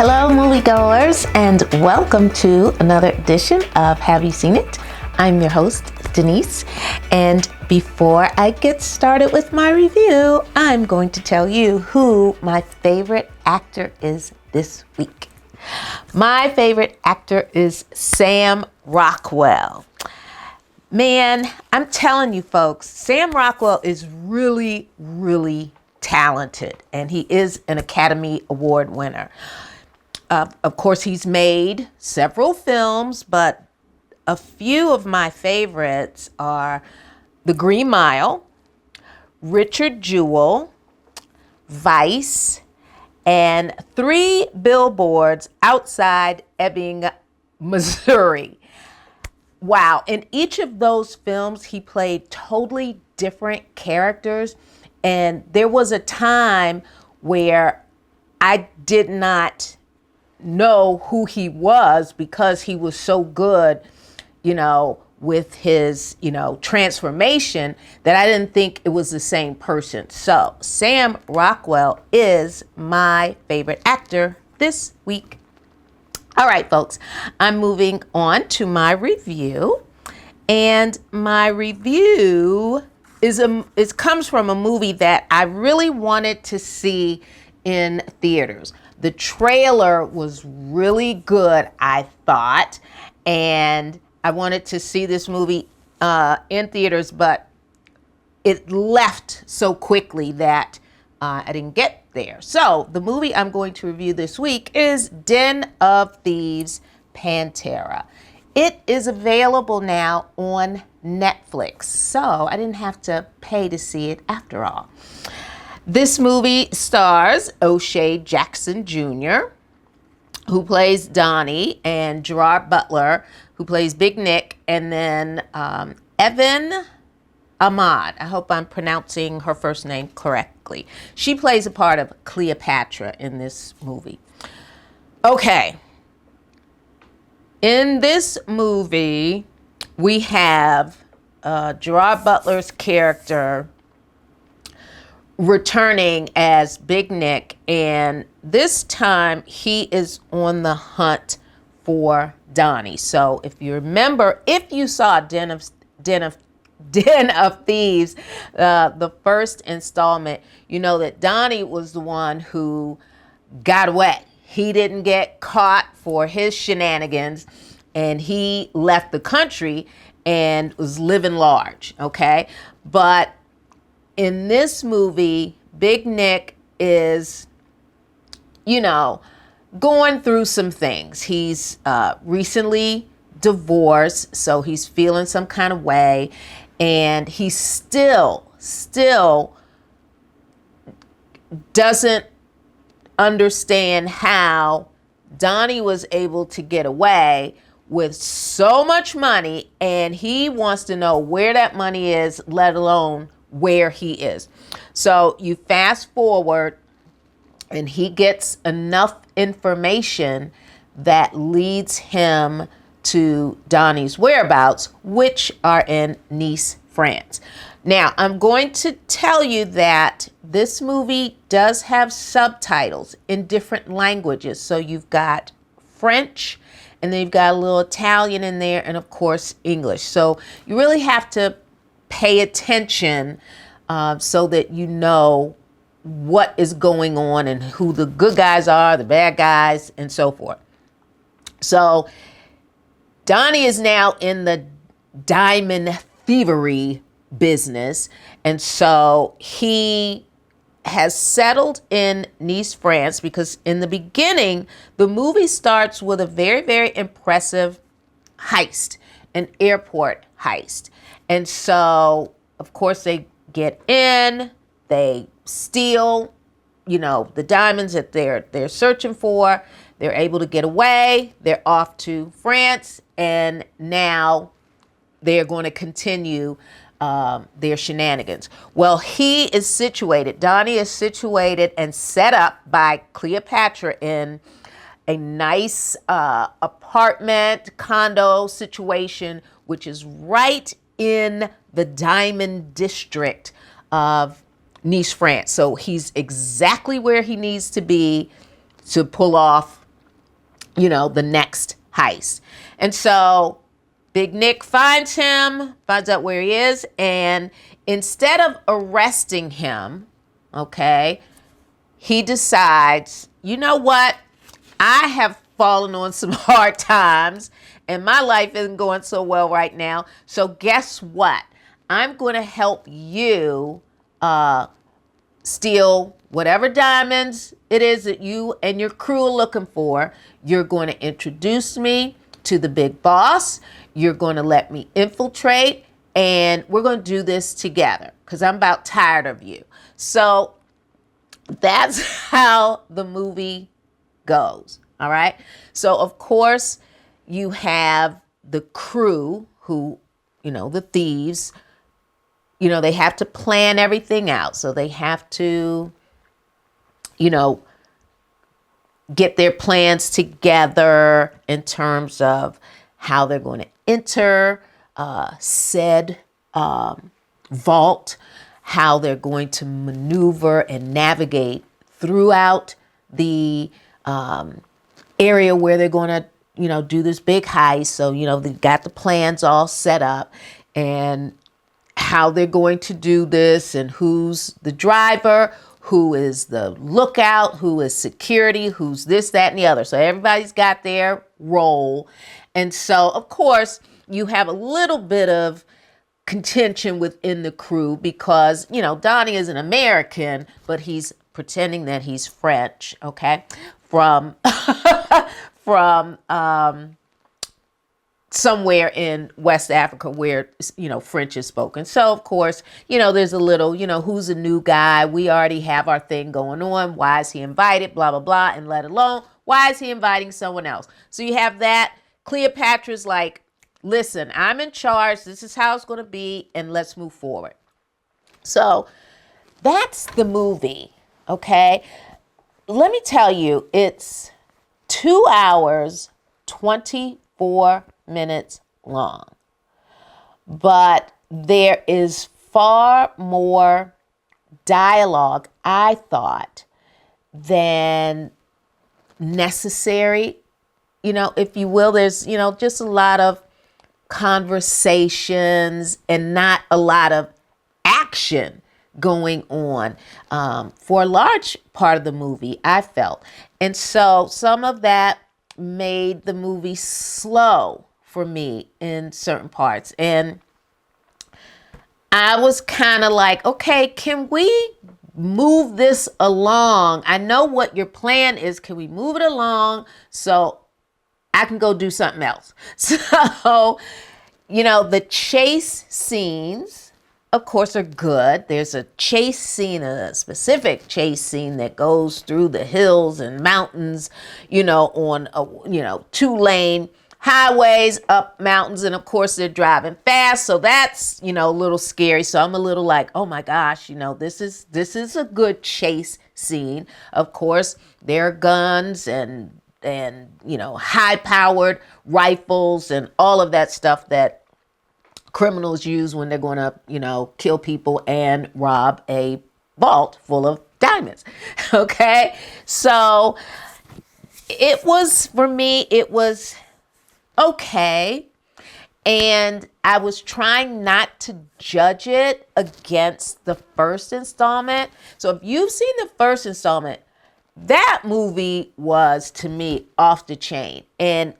Hello, moviegoers, and welcome to another edition of Have You Seen It? I'm your host, Denise, and before I get started with my review, I'm going to tell you who my favorite actor is this week. My favorite actor is Sam Rockwell. Man, I'm telling you folks, Sam Rockwell is really, really talented, and he is an Academy Award winner. Of course, he's made several films, but a few of my favorites are The Green Mile, Richard Jewell, Vice, and 3 Billboards Outside Ebbing, Missouri. Wow, in each of those films, he played totally different characters, and there was a time where I did not know who he was because he was so good, with his, transformation that I didn't think it was the same person. So Sam Rockwell is my favorite actor this week. All right, folks, I'm moving on to my review, and my review comes from a movie that I really wanted to see in theaters. The trailer was really good, I thought, and I wanted to see this movie in theaters, but it left so quickly that I didn't get there. So the movie I'm going to review this week is Den of Thieves, Pantera. It is available now on Netflix, so I didn't have to pay to see it after all. This movie stars O'Shea Jackson Jr., who plays Donnie, and Gerard Butler, who plays Big Nick, and then Evan Ahmad. I hope I'm pronouncing her first name correctly. She plays a part of Cleopatra in this movie. Okay. In this movie, we have Gerard Butler's character returning as Big Nick, and this time he is on the hunt for Donnie. So if you remember, if you saw Den of Thieves, the first installment, you know that Donnie was the one who got away. He didn't get caught for his shenanigans, and he left the country and was living large, okay? But in this movie, Big Nick is, going through some things. He's recently divorced, so he's feeling some kind of way, and he still doesn't understand how Donnie was able to get away with so much money, and he wants to know where that money is, let alone where he is. So you fast forward, and he gets enough information that leads him to Donnie's whereabouts, which are in Nice, France. Now, I'm going to tell you that this movie does have subtitles in different languages. So you've got French, and then you've got a little Italian in there, and of course, English. So you really have to pay attention so that you know what is going on and who the good guys are, the bad guys, and so forth. So Donnie is now in the diamond thievery business, and so he has settled in Nice, France, because in the beginning, the movie starts with a very, very impressive heist, an airport heist. And so, of course, they get in, they steal, the diamonds that they're searching for. They're able to get away. They're off to France, and now they're going to continue their shenanigans. Well, Donnie is situated and set up by Cleopatra in a nice apartment, condo situation, which is right in the diamond district of Nice, France. So he's exactly where he needs to be to pull off the next heist. And so Big Nick finds him, finds out where he is, and instead of arresting him, okay, he decides, you know what? I have fallen on some hard times and my life isn't going so well right now. So guess what? I'm going to help you steal whatever diamonds it is that you and your crew are looking for. You're going to introduce me to the big boss. You're going to let me infiltrate, and we're going to do this together because I'm about tired of you. So that's how the movie goes. All right. So, of course, you have the crew who, the thieves, they have to plan everything out. So they have to, get their plans together in terms of how they're going to enter said vault, how they're going to maneuver and navigate throughout the area where they're going to, do this big heist. So, they've got the plans all set up and how they're going to do this and who's the driver, who is the lookout, who is security, who's this, that, and the other. So everybody's got their role. And so, of course, you have a little bit of contention within the crew because, Donnie is an American, but he's pretending that he's French, okay, from somewhere in West Africa where, French is spoken. So, of course, there's a little, who's a new guy? We already have our thing going on. Why is he invited? Blah, blah, blah. And let alone, why is he inviting someone else? So you have that. Cleopatra's like, listen, I'm in charge. This is how it's going to be. And let's move forward. So that's the movie. Okay. Let me tell you, it's 2 hours, 24 minutes long. But there is far more dialogue, I thought, than necessary. If you will, there's, just a lot of conversations and not a lot of action going on for a large part of the movie, I felt. And so some of that made the movie slow for me in certain parts. And I was kind of like, okay, can we move this along? I know what your plan is. Can we move it along so I can go do something else? So, the chase scenes, of course, are good. There's a chase scene, a specific chase scene that goes through the hills and mountains, on a, 2-lane highways up mountains. And of course, they're driving fast. So that's, a little scary. So I'm a little like, oh my gosh, this is a good chase scene. Of course, there are guns and high powered rifles and all of that stuff that criminals use when they're going to, kill people and rob a vault full of diamonds. Okay. So for me, it was okay. And I was trying not to judge it against the first installment. So if you've seen the first installment, that movie was, to me, off the chain. And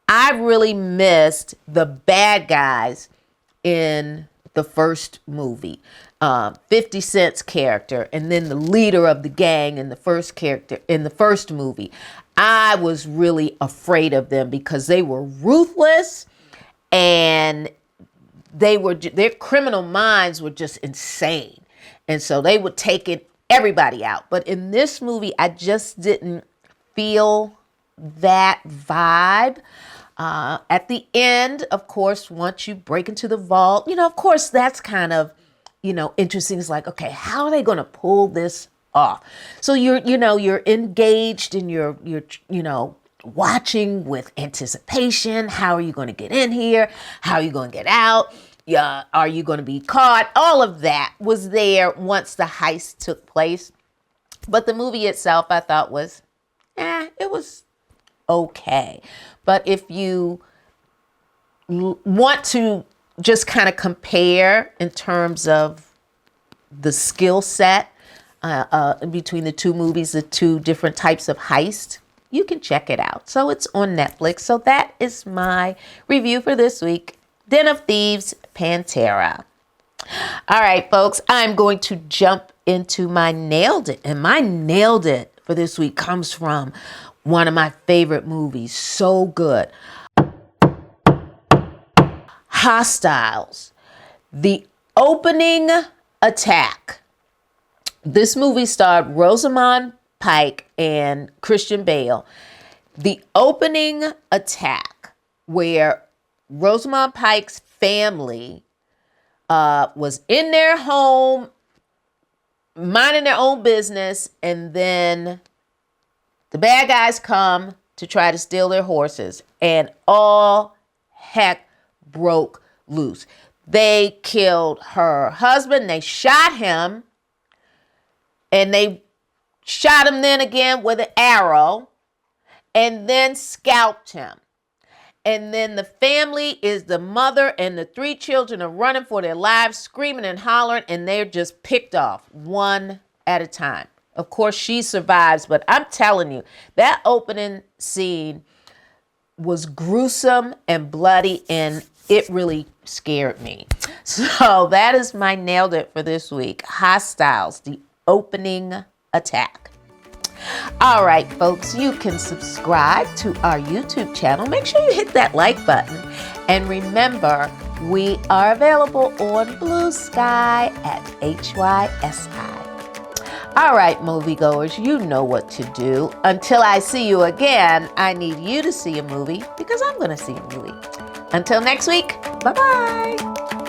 I really missed the bad guys in the first movie. 50 Cent's character, and then the leader of the gang in the first movie. I was really afraid of them because they were ruthless and their criminal minds were just insane. And so they would take everybody out. But in this movie, I just didn't feel that vibe. At the end, of course, once you break into the vault, of course, that's kind of, interesting. It's like, okay, how are they going to pull this off? So you're engaged and you're watching with anticipation. How are you going to get in here? How are you going to get out? Are you going to be caught? All of that was there once the heist took place. But the movie itself, I thought was, it was okay. But if you want to just kind of compare in terms of the skill set between the two movies, the two different types of heist, you can check it out. So it's on Netflix. So that is my review for this week. Den of Thieves, Pantera. All right, folks, I'm going to jump into my Nailed It. And my Nailed It for this week comes from one of my favorite movies. So good. Hostiles. The opening attack. This movie starred Rosamund Pike and Christian Bale. The opening attack where Rosamund Pike's family was in their home, minding their own business, and then the bad guys come to try to steal their horses, and all heck broke loose. They killed her husband, they shot him, and they shot him then again with an arrow, and then scalped him. And then the family is the mother and the 3 children are running for their lives, screaming and hollering, and they're just picked off one at a time. Of course, she survives, but I'm telling you, that opening scene was gruesome and bloody, and it really scared me. So that is my Nailed It for this week. Hostiles, the opening attack. All right, folks, you can subscribe to our YouTube channel. Make sure you hit that like button. And remember, we are available on BlueSky at HYSI. All right, moviegoers, you know what to do. Until I see you again, I need you to see a movie because I'm going to see a movie. Until next week, bye-bye.